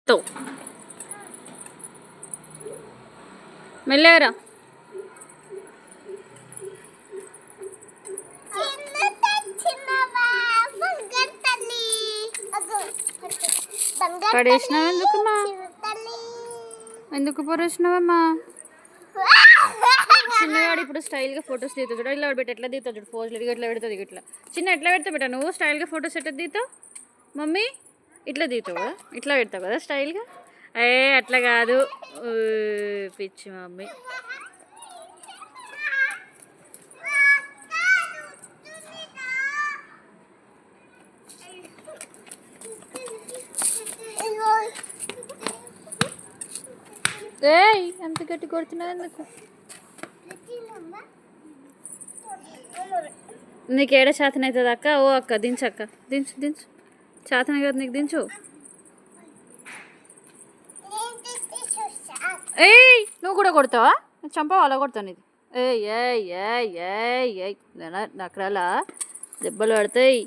తో మెల్లగరా. పడేసినావు ఎందుకమ్మా? ఎందుకు పడేసినావమ్మా? చిన్నగాడు ఇప్పుడు స్టైల్గా ఫొటోస్ దిగుతాడు చూడ. ఇలా పెట్టి ఎట్లా దిగుతాడు చూడు. ఫోజులు ఇట్లా పెడుతుంది ఇట్లా. చిన్న ఎట్లా పెడతావు బెట్ట నువ్వు స్టైల్గా ఫొటోస్ ఎట్లా దిగుతావు? మమ్మీ ఇట్లా దిగుతావు కదా, ఇట్లా పెడతావు కదా స్టైల్గా. అట్లా కాదు పిచ్చి మమ్మీ. అంత గట్టి కొడుతున్నావు ఎందుకు? నీకు ఏడ చేతన అవుతుంది అక్క? ఓ అక్క దించక్క, దించు దించు. చేతన కదా నీకు, దించు. నువ్వు కూడా కొడతావా? చంప అలా కొడతాను ఇది. నక్కరాలా దెబ్బలు పడతాయి.